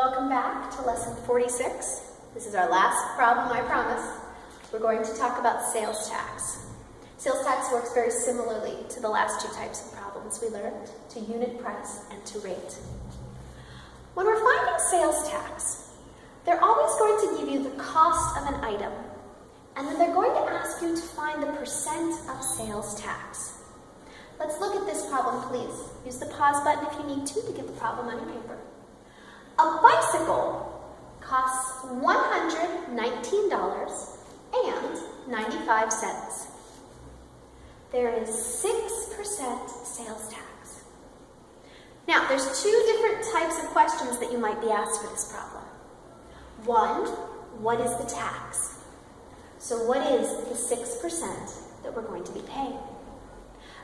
Welcome back to lesson 46. This is our last problem, I promise. We're going to talk about sales tax. Sales tax works very similarly to the last two types of problems we learned, to unit price and to rate. When we're finding sales tax, they're always going to give you the cost of an item, and then they're going to ask you to find the percent of sales tax. Let's look at this problem, please. Use the pause button if you need to get the problem on your paper. A bicycle costs $119.95. There is 6% sales tax. Now, there's two different types of questions that you might be asked for this problem. One, what is the tax? So what is the 6% that we're going to be paying?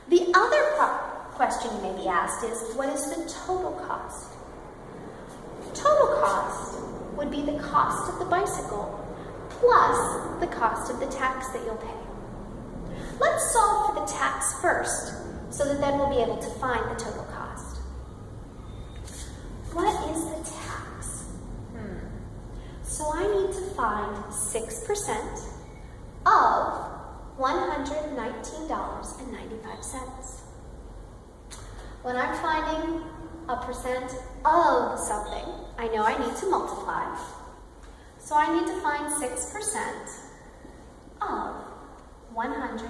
The other question you may be asked is, what is the total cost? Total cost would be the cost of the bicycle plus the cost of the tax that you'll pay. Let's solve for the tax first, so that then we'll be able to find the total cost. What is the tax? So I need to find 6% of $119.95. When I'm finding a percent of something, I know I need to multiply. So I need to find 6% of $119.95.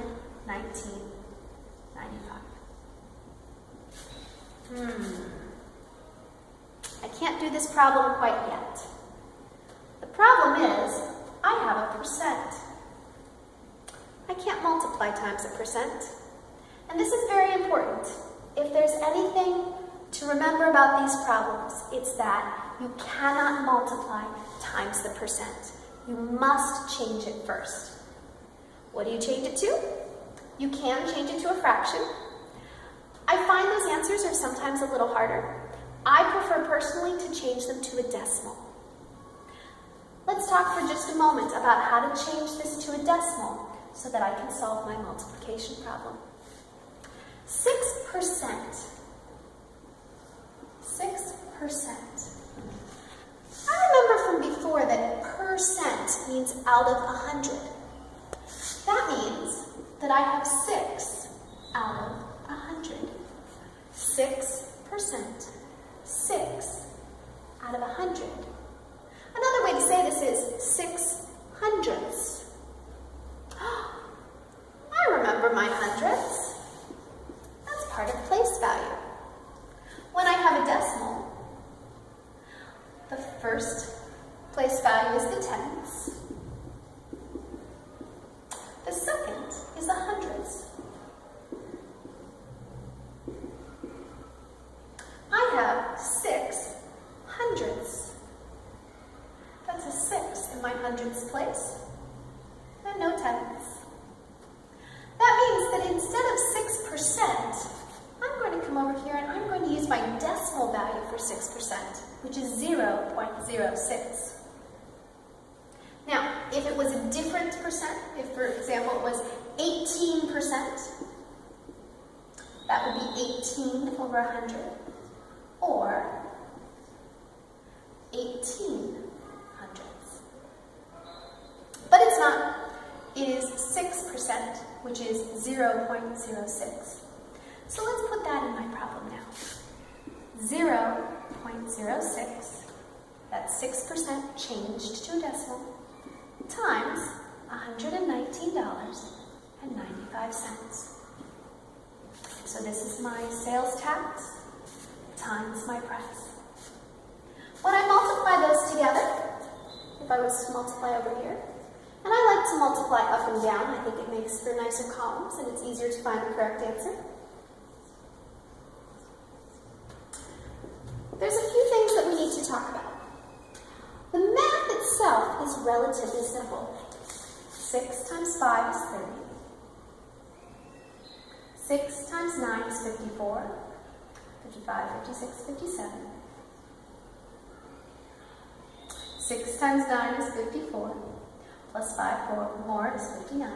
I can't do this problem quite yet. The problem is, I have a percent. I can't multiply times a percent. And this is very important. If there's anything to remember about these problems, it's that you cannot multiply times the percent. You must change it first. What do you change it to? You can change it to a fraction. I find those answers are sometimes a little harder. I prefer personally to change them to a decimal. Let's talk for just a moment about how to change this to a decimal so that I can solve my multiplication problem. 6%. 6%. I remember from before that percent means out of 100. That means that I have 6 out of 100. 6%. 6 out of 100. Another way to say this is 6 hundredths. I remember my hundredths. That's part of place value. When I have a decimal, the first place value is the tenths. The second is the hundredths. I have 6 hundredths. That's a 6 in my hundredths place, and no tenths. That means that instead of 6%, I'm going to come over here and I'm going to use my decimal value for 6%, which is 0.06. Now, if it was a different percent, if for example it was 18%, that would be 18 over 100, or 18 hundredths. But it's not. It is 6%, which is 0.06. So let's put that in my problem now. 0.06, that's 6% changed to a decimal, times $119.95. So this is my sales tax times my price. When I multiply those together, if I was to multiply over here, and I like to multiply up and down, I think it makes for nicer columns and it's easier to find the correct answer. There's a few things that we need to talk about. The math itself is relatively simple. 6 times 5 is 30. 6 times 9 is 54. 55, 56, 57. 6 times 9 is 54. Plus 5 more is 59.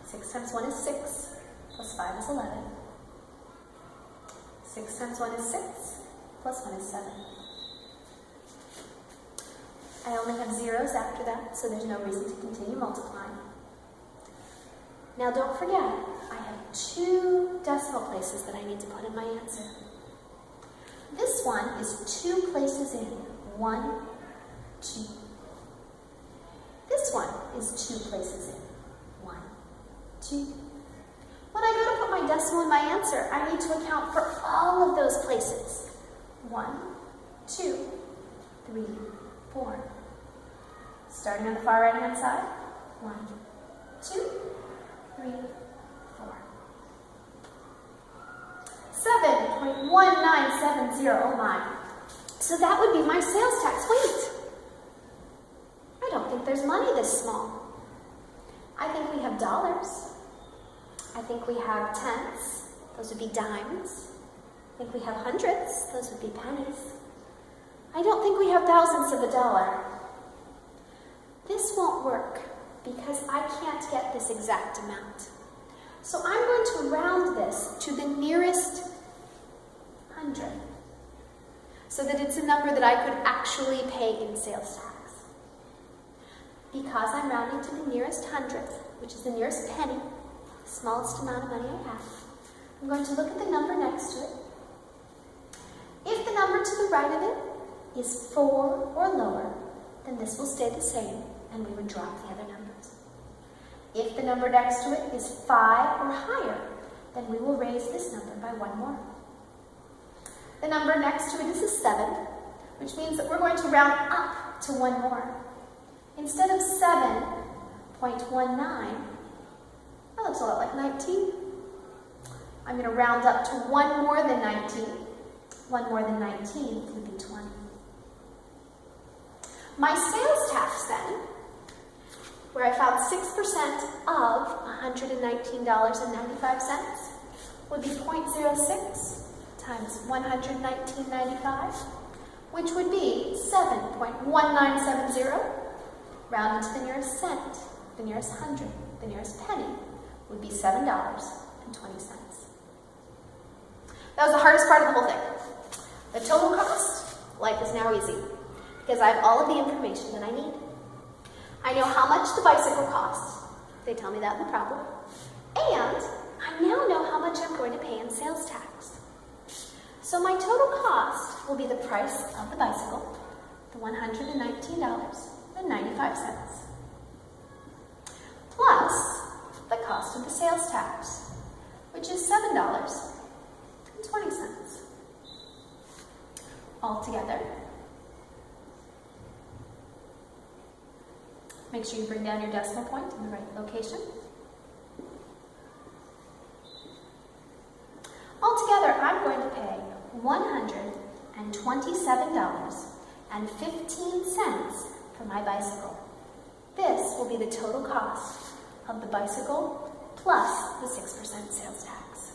6 times 1 is 6. Plus 5 is 11. 6 times 1 is 6. plus 1 is 7. I only have zeros after that, so there's no reason to continue multiplying. Now don't forget, I have 2 decimal places that I need to put in my answer. This one is 2 places in. 1, 2. This one is 2 places in. 1, 2. When I go to put my decimal in my answer, I need to account for all of those places. 1, 2, 3, 4. Starting on the far right-hand side. 1, 2, 3, 4. 7.1970, oh my. So that would be my sales tax. Wait, I don't think there's money this small. I think we have dollars. I think we have tenths. Those would be dimes. I think we have hundreds. Those would be pennies. I don't think we have thousands of a dollar. This won't work because I can't get this exact amount. So I'm going to round this to the nearest 100 so that it's a number that I could actually pay in sales tax. Because I'm rounding to the nearest hundredth, which is the nearest penny, the smallest amount of money I have, I'm going to look at the number next to it. If the number to the right of it is 4 or lower, then this will stay the same and we would drop the other numbers. If the number next to it is 5 or higher, then we will raise this number by 1 more. The number next to it is a 7, which means that we're going to round up to 1 more. Instead of 7.19, that looks a lot like 19. I'm going to round up to 1 more than 19. 1 more than 19 would be 20. My sales tax then, where I found 6% of $119.95, would be 0.06 times 119.95, which would be 7.1970, rounded to the nearest cent, the nearest hundred, the nearest penny, would be $7.20. That was the hardest part of the whole thing. The total cost, life is now easy, because I have all of the information that I need. I know how much the bicycle costs. They tell me that in the problem. And I now know how much I'm going to pay in sales tax. So my total cost will be the price of the bicycle, the $119.95, plus the cost of the sales tax, which is $7.20. Altogether, make sure you bring down your decimal point in the right location. Altogether, I'm going to pay $127.15 for my bicycle. This will be the total cost of the bicycle plus the 6% sales tax.